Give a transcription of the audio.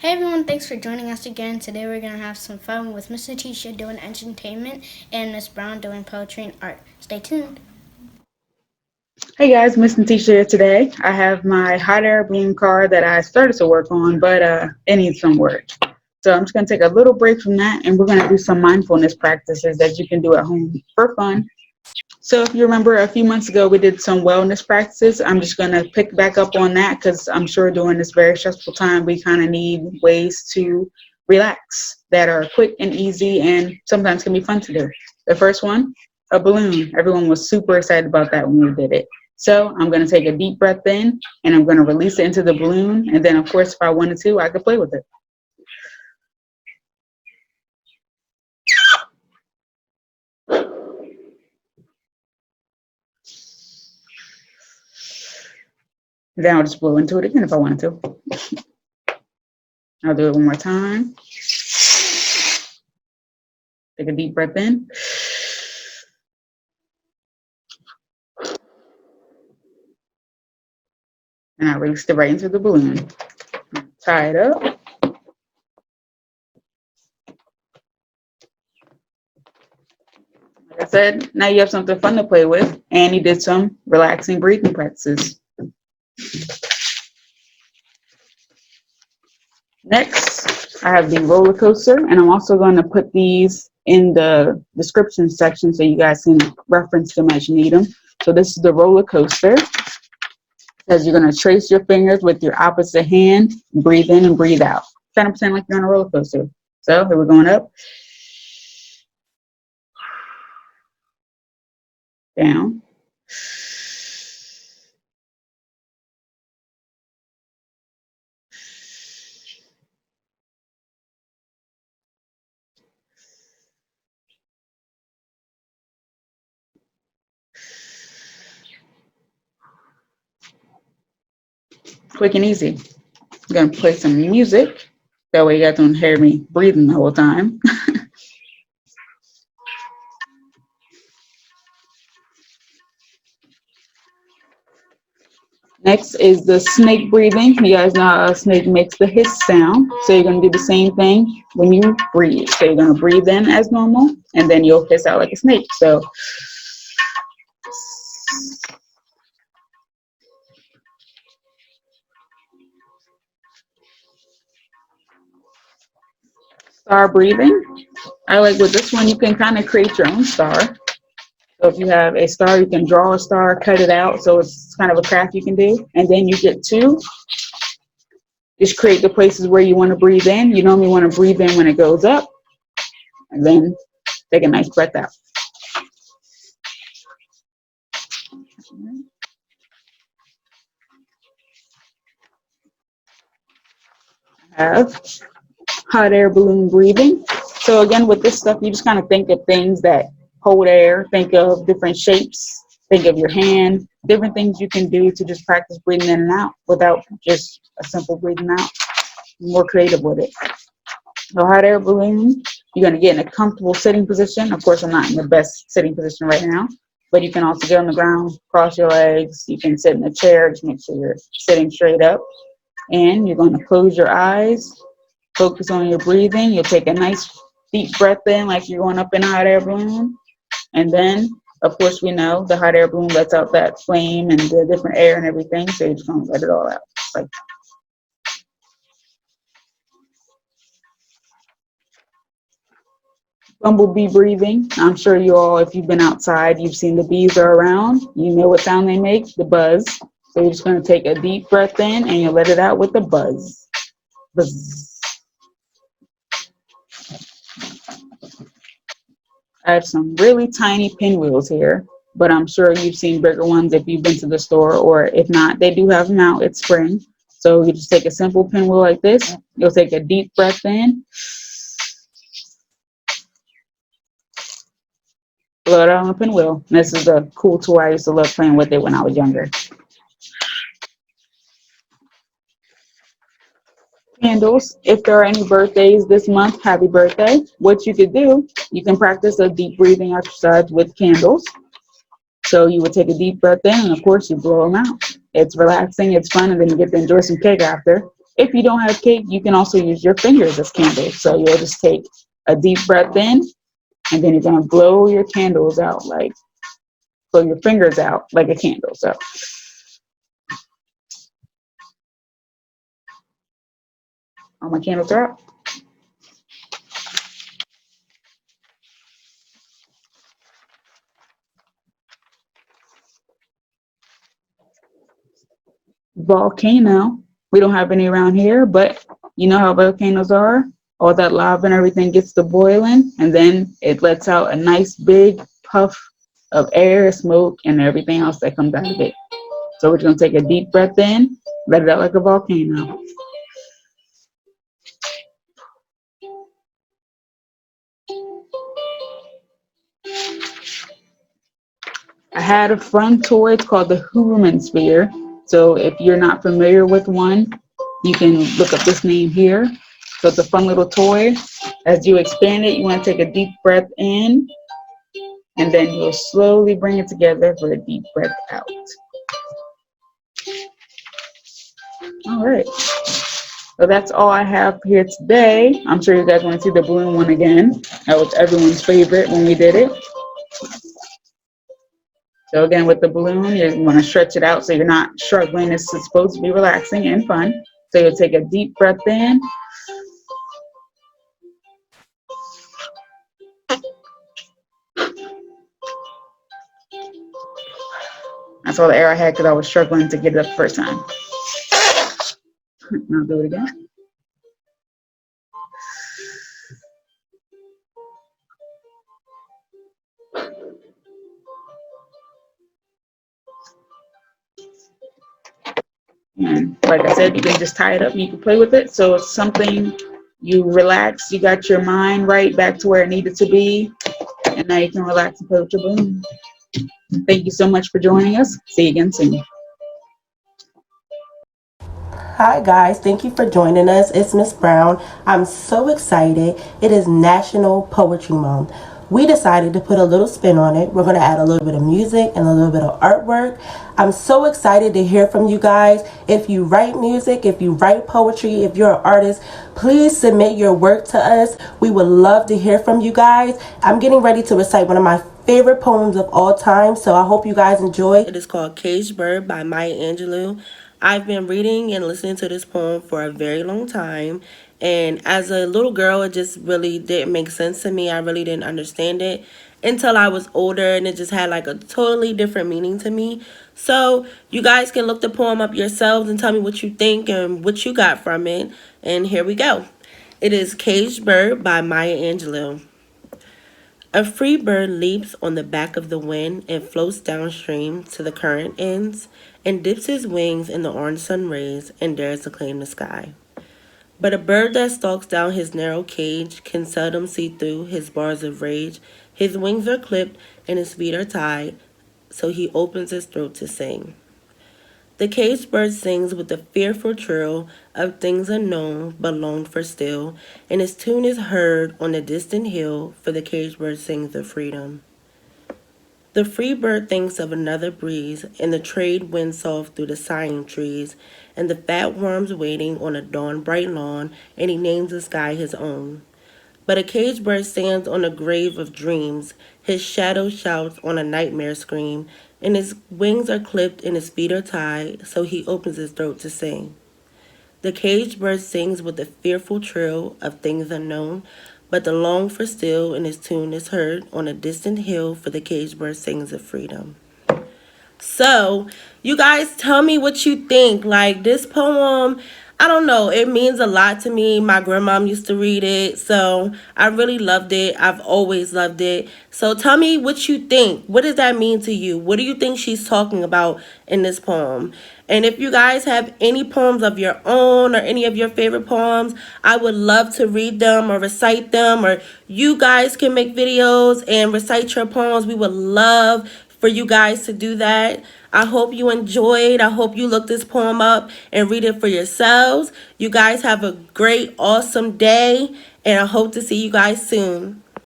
Hey everyone, thanks for joining us again. Today we're going to have some fun with Miss Letitia doing entertainment and Miss Brown doing poetry and art. Stay tuned. Hey guys, Miss Natisha here today. I have my hot air balloon card that I started to work on, but it needs some work. So I'm just going to take a little break from that and we're going to do some mindfulness practices that you can do at home for fun. So if you remember a few months ago, we did some wellness practices. I'm just going to pick back up on that because I'm sure during this very stressful time, we kind of need ways to relax that are quick and easy and sometimes can be fun to do. The first one, a balloon. Everyone was super excited about that when we did it. So I'm going to take a deep breath in and I'm going to release it into the balloon. And then, of course, if I wanted to, I could play with it. Then I'll just blow into it again if I wanted to. I'll do it one more time. Take a deep breath in. And I released it right into the balloon. Tie it up. Like I said, now you have something fun to play with, and you did some relaxing breathing practices. Next, I have the roller coaster, and I'm also going to put these in the description section so you guys can reference them as you need them. So this is the roller coaster. Says you're going to trace your fingers with your opposite hand, breathe in and breathe out. Kind of pretend like you're on a roller coaster. So here we're going up, down, quick and easy. I'm going to play some music. That way you guys don't hear me breathing the whole time. Next is the snake breathing. You guys know how a snake makes the hiss sound. So you're going to do the same thing when you breathe. So you're going to breathe in as normal, and then you'll hiss out like a snake. So star breathing. I like with this one, you can kind of create your own star. So if you have a star, you can draw a star, cut it out. So it's kind of a craft you can do. And then you get to just create the places where you want to breathe in. You normally want to breathe in when it goes up, and then take a nice breath out. Have hot air balloon breathing. So again, with this stuff, you just kind of think of things that hold air, think of different shapes, think of your hand, different things you can do to just practice breathing in and out without just a simple breathing out. More creative with it. So hot air balloon, you're going to get in a comfortable sitting position. Of course, I'm not in the best sitting position right now, but you can also get on the ground, cross your legs. You can sit in a chair, just make sure you're sitting straight up. And you're going to close your eyes, focus on your breathing. You'll take a nice deep breath in like you're going up in a hot air balloon. And then, of course, we know the hot air balloon lets out that flame and the different air and everything. So you're just going to let it all out. Like bumblebee breathing. I'm sure you all, if you've been outside, you've seen the bees are around. You know what sound they make, the buzz. So you're just going to take a deep breath in and you let it out with the buzz. Buzz. I have some really tiny pinwheels here, but I'm sure you've seen bigger ones if you've been to the store, or if not, they do have them out. It's spring. So you just take a simple pinwheel like this. You'll take a deep breath in, blow it out on a pinwheel. And this is a cool toy. I used to love playing with it when I was younger. Candles. If there are any birthdays this month, happy birthday. What you could do, you can practice a deep breathing exercise with candles. So you would take a deep breath in, and of course you blow them out. It's relaxing, it's fun, and then you get to enjoy some cake after. If you don't have cake, you can also use your fingers as candles. So you'll just take a deep breath in, and then you're gonna blow your candles out, like blow your fingers out like a candle. So all my candles are out. Volcano. We don't have any around here, but you know how volcanoes are. All that lava and everything gets to boiling, and then it lets out a nice big puff of air, smoke, and everything else that comes out of it. So we're gonna take a deep breath in, let it out like a volcano. I had a fun toy. It's called the Hooverman Sphere. So if you're not familiar with one, you can look up this name here. So it's a fun little toy. As you expand it, you want to take a deep breath in, and then you'll slowly bring it together for a deep breath out. All right. So that's all I have here today. I'm sure you guys want to see the balloon one again. That was everyone's favorite when we did it. So again, with the balloon, you want to stretch it out so you're not struggling. It's supposed to be relaxing and fun. So you'll take a deep breath in. That's all the air I had because I was struggling to get it up the first time. I'll do it again. And like I said, you can just tie it up and you can play with it. So it's something you relax, you got your mind right back to where it needed to be, and now you can relax and play with your balloon. Thank you so much for joining us. See you again soon. Hi guys, thank you for joining us. It's Miss Brown. I'm so excited. It is National Poetry Month. We decided to put a little spin on it. We're going to add a little bit of music and a little bit of artwork. I'm so excited to hear from you guys. If you write music, if you write poetry, if you're an artist, please submit your work to us. We would love to hear from you guys. I'm getting ready to recite one of my favorite poems of all time, so I hope you guys enjoy. It is called Caged Bird by Maya Angelou. I've been reading and listening to this poem for a very long time. And as a little girl, it just really didn't make sense to me. I really didn't understand it until I was older, and it just had like a totally different meaning to me. So you guys can look the poem up yourselves and tell me what you think and what you got from it. And here we go. It is Caged Bird by Maya Angelou. A free bird leaps on the back of the wind and floats downstream to the current ends and dips his wings in the orange sun rays and dares to claim the sky. But a bird that stalks down his narrow cage can seldom see through his bars of rage. His wings are clipped and his feet are tied, so he opens his throat to sing. The caged bird sings with the fearful trill of things unknown but longed for still, and his tune is heard on the distant hill, for the caged bird sings of freedom. The free bird thinks of another breeze, and the trade winds soft through the sighing trees, and the fat worms waiting on a dawn bright lawn, and he names the sky his own. But a caged bird stands on a grave of dreams, his shadow shouts on a nightmare scream, and his wings are clipped and his feet are tied, so he opens his throat to sing. The caged bird sings with the fearful trill of things unknown, but the long for still in his tune is heard on a distant hill, for the caged bird sings of freedom. So, you guys tell me what you think. Like, this poem, I don't know, it means a lot to me. My grandmom used to read it, so I really loved it. I've always loved it. So, tell me what you think. What does that mean to you? What do you think she's talking about in this poem? And if you guys have any poems of your own or any of your favorite poems, I would love to read them or recite them, or you guys can make videos and recite your poems. We would love for you guys to do that. I hope you enjoyed. I hope you look this poem up and read it for yourselves. You guys have a great, awesome day, and I hope to see you guys soon.